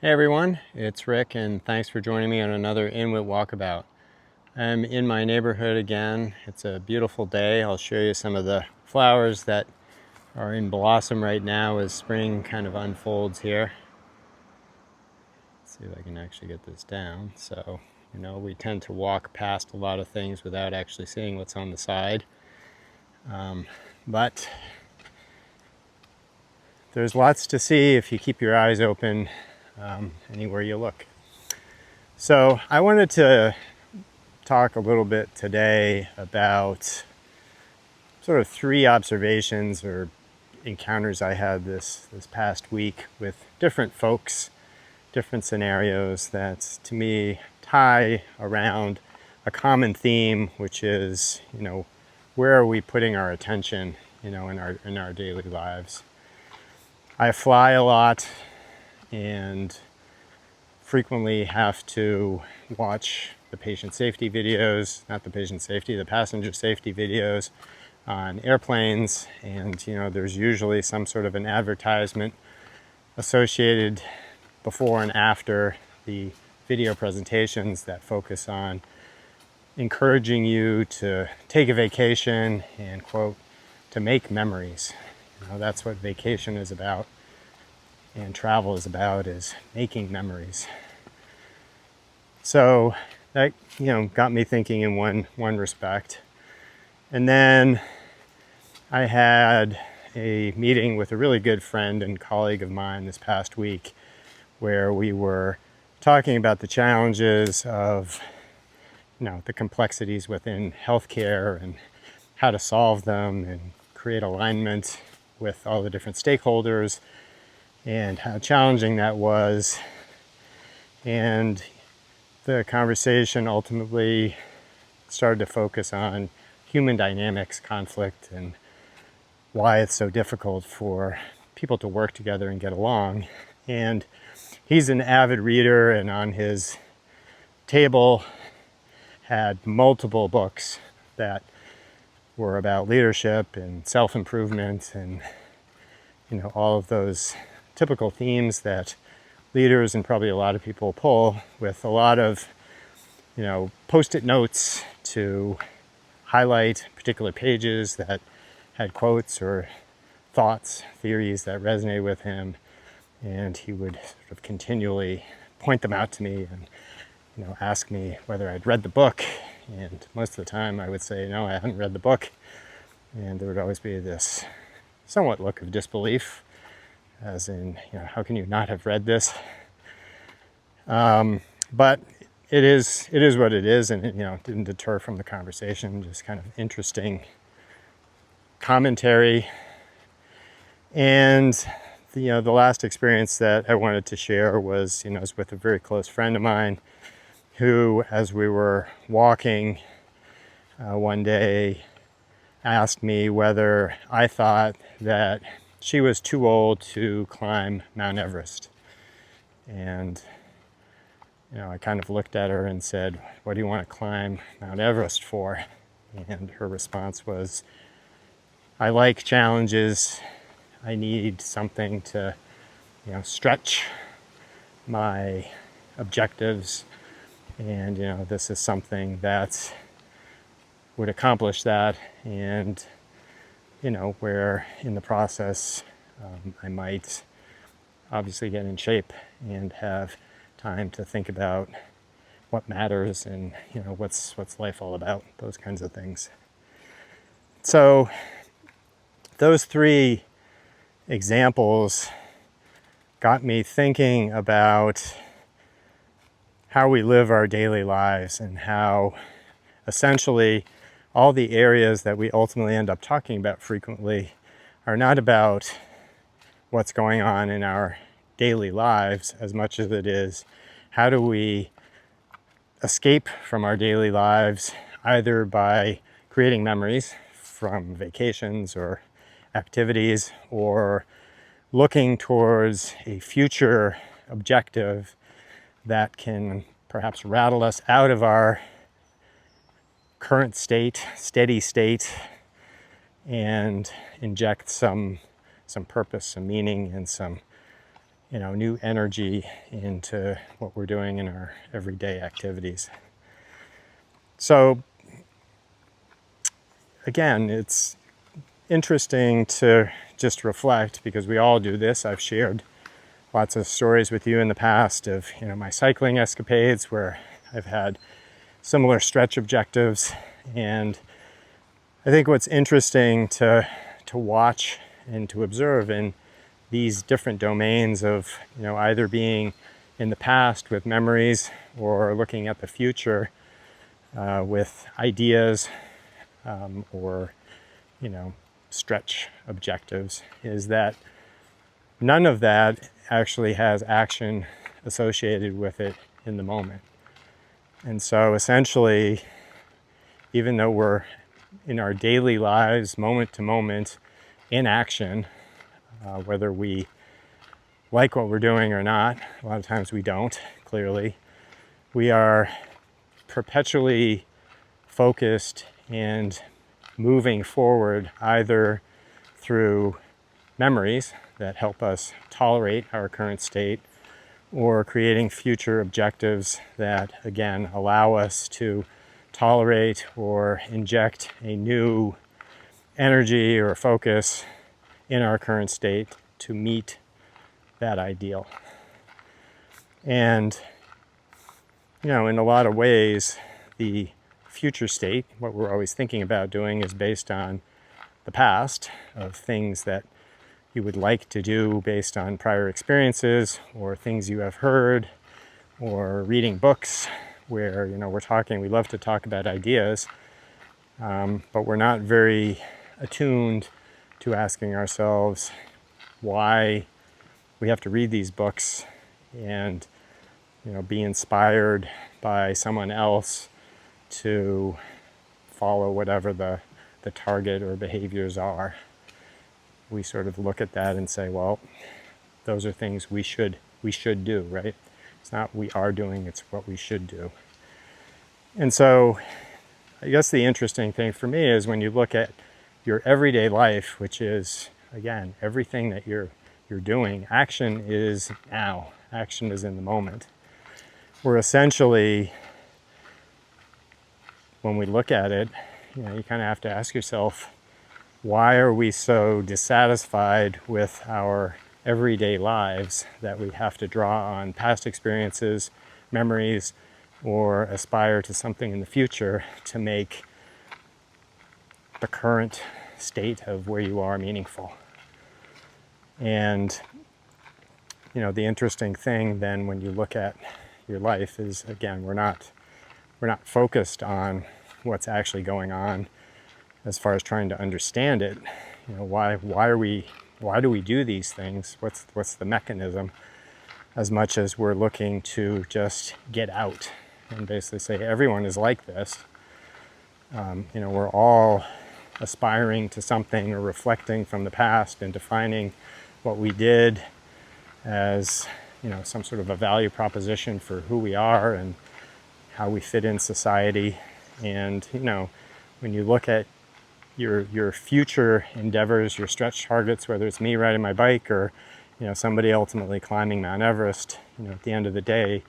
Hey everyone, it's Rick and thanks for joining me on another Inwyt Walkabout. I'm in my neighborhood again. It's a beautiful day. I'll show you some of the flowers that are in blossom right now as spring kind of unfolds here. Let's see if I can actually get this down. So, we tend to walk past a lot of things without actually seeing what's on the side. But there's lots to see if you keep your eyes open anywhere you look. So I wanted to talk a little bit today about sort of three observations or encounters I had this past week with different folks, different scenarios that to me tie around a common theme, which is, where are we putting our attention, in our daily lives. I fly a lot and frequently have to watch the patient safety videos, not the patient safety, the passenger safety videos on airplanes. And, there's usually some sort of an advertisement associated before and after the video presentations that focus on encouraging you to take a vacation and, quote, to make memories. That's what vacation is about and travel is about, is making memories. So that, got me thinking in one respect. And then I had a meeting with a really good friend and colleague of mine this past week where we were talking about the challenges of, the complexities within healthcare and how to solve them and create alignment with all the different stakeholders and how challenging that was. And the conversation ultimately started to focus on human dynamics, conflict, and why it's so difficult for people to work together and get along. And he's an avid reader, and on his table had multiple books that were about leadership and self-improvement and, all of those typical themes that leaders and probably a lot of people pull, with a lot of, post-it notes to highlight particular pages that had quotes or thoughts, theories that resonated with him. And he would sort of continually point them out to me and, ask me whether I'd read the book. And most of the time I would say, no, I haven't read the book. And there would always be this somewhat look of disbelief, as in, how can you not have read this? But it is what it is, and it, didn't deter from the conversation. Just kind of interesting commentary. And the last experience that I wanted to share was, was with a very close friend of mine, who, as we were walking one day, asked me whether I thought that she was too old to climb Mount Everest. And, I kind of looked at her and said, what do you want to climb Mount Everest for? And her response was, I like challenges. I need something to, stretch my objectives. And, this is something that would accomplish that. And, where in the process I might obviously get in shape and have time to think about what matters and, what's life all about, those kinds of things. So those three examples got me thinking about how we live our daily lives and how essentially all the areas that we ultimately end up talking about frequently are not about what's going on in our daily lives as much as it is how do we escape from our daily lives, either by creating memories from vacations or activities, or looking towards a future objective that can perhaps rattle us out of our current state, steady state, and inject some purpose, some meaning, and some new energy into what we're doing in our everyday activities. So again, it's interesting to just reflect, because we all do this. I've shared lots of stories with you in the past of my cycling escapades where I've had similar stretch objectives. And I think what's interesting to watch and to observe in these different domains of either being in the past with memories or looking at the future with ideas or stretch objectives, is that none of that actually has action associated with it in the moment. And so essentially, even though we're in our daily lives, moment to moment, in action, whether we like what we're doing or not, a lot of times we don't, clearly, we are perpetually focused and moving forward either through memories that help us tolerate our current state, or creating future objectives that, again, allow us to tolerate or inject a new energy or focus in our current state to meet that ideal. And, in a lot of ways, the future state, what we're always thinking about doing, is based on the past of things that you would like to do based on prior experiences or things you have heard, or reading books where, we love to talk about ideas, but we're not very attuned to asking ourselves why we have to read these books and, be inspired by someone else to follow whatever the target or behaviors are. We sort of look at that and say, well, those are things we should do, right? It's not we are doing, it's what we should do. And so I guess the interesting thing for me is when you look at your everyday life, which is, again, everything that you're doing, action is now. Action is in the moment. We're essentially, when we look at it, you kind of have to ask yourself, why are we so dissatisfied with our everyday lives that we have to draw on past experiences, memories, or aspire to something in the future to make the current state of where you are meaningful? And, the interesting thing then when you look at your life is, again, we're not focused on what's actually going on as far as trying to understand it. Why do we do these things? What's the mechanism? As much as we're looking to just get out and basically say everyone is like this. We're all aspiring to something or reflecting from the past and defining what we did as some sort of a value proposition for who we are and how we fit in society. And when you look at your future endeavors, your stretch targets, whether it's me riding my bike or somebody ultimately climbing Mount Everest, at the end of the day,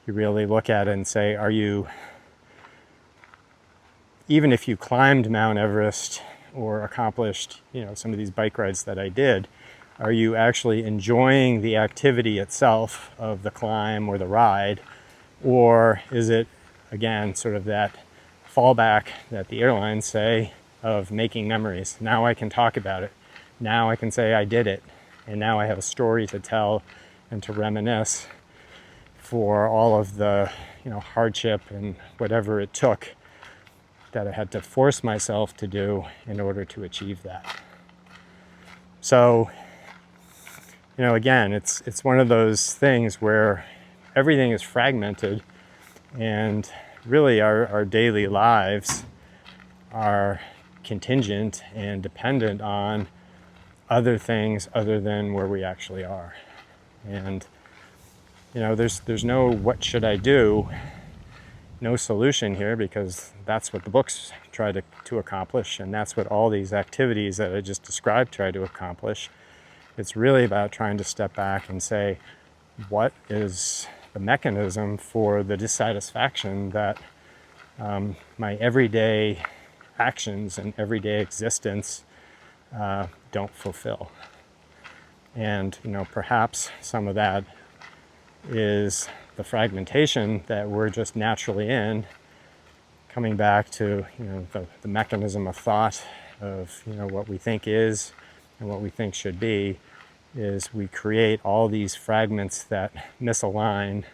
you really look at it and say, even if you climbed Mount Everest or accomplished some of these bike rides that I did, are you actually enjoying the activity itself of the climb or the ride? Or is it, again, sort of that fallback that the airlines say of making memories? Now I can talk about it. Now I can say I did it. And now I have a story to tell and to reminisce for all of the hardship and whatever it took that I had to force myself to do in order to achieve that. So, again, it's one of those things where everything is fragmented, and really our daily lives are contingent and dependent on other things other than where we actually are. And there's no what should I do, no solution here, because that's what the books try to accomplish, and that's what all these activities that I just described try to accomplish. It's really about trying to step back and say, what is the mechanism for the dissatisfaction that my everyday actions and everyday existence don't fulfill? And perhaps some of that is the fragmentation that we're just naturally in, coming back to the mechanism of thought of what we think is and what we think should be, is we create all these fragments that misalign,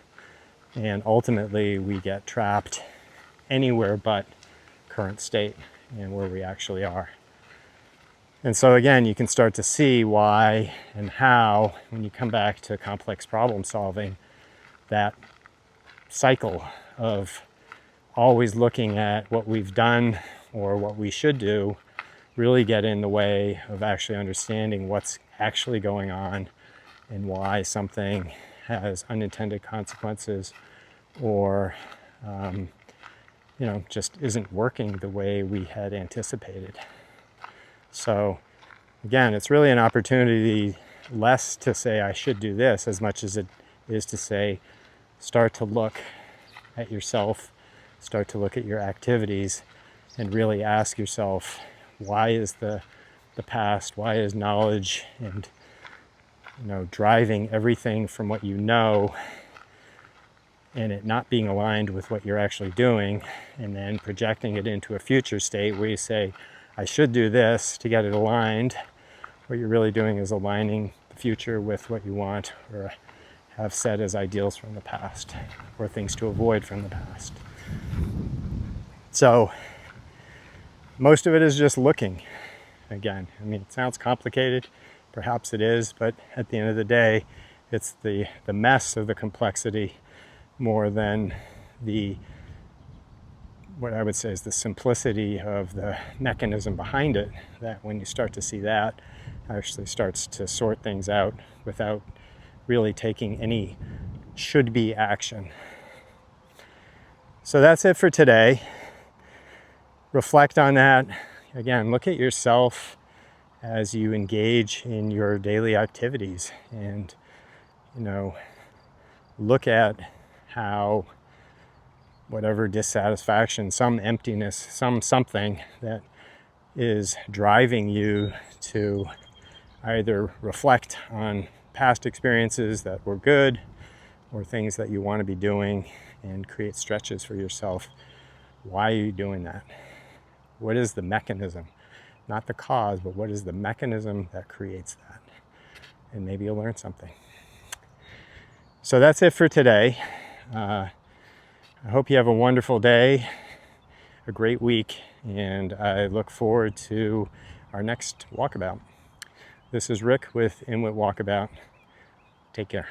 and ultimately we get trapped anywhere but current state and where we actually are. And so again, you can start to see why and how, when you come back to complex problem solving, that cycle of always looking at what we've done or what we should do really get in the way of actually understanding what's actually going on and why something has unintended consequences, or just isn't working the way we had anticipated. So again, it's really an opportunity less to say I should do this as much as it is to say, start to look at yourself, start to look at your activities, and really ask yourself, why is the past, why is knowledge and driving everything from what you know and it not being aligned with what you're actually doing, and then projecting it into a future state where you say, I should do this to get it aligned. What you're really doing is aligning the future with what you want or have set as ideals from the past, or things to avoid from the past. So most of it is just looking. Again, it sounds complicated, perhaps it is, but at the end of the day, it's the mess of the complexity more than what I would say is the simplicity of the mechanism behind it, that when you start to see that, actually starts to sort things out without really taking any should-be action. So that's it for today. Reflect on that. Again, look at yourself as you engage in your daily activities, and look at how whatever dissatisfaction, some emptiness, something that is driving you to either reflect on past experiences that were good or things that you want to be doing, and create stretches for yourself. Why are you doing that? What is the mechanism? Not the cause, but what is the mechanism that creates that? And maybe you'll learn something. So that's it for today. I hope you have a wonderful day, a great week, and I look forward to our next Walkabout. This is Rick with Inwyt Walkabout. Take care.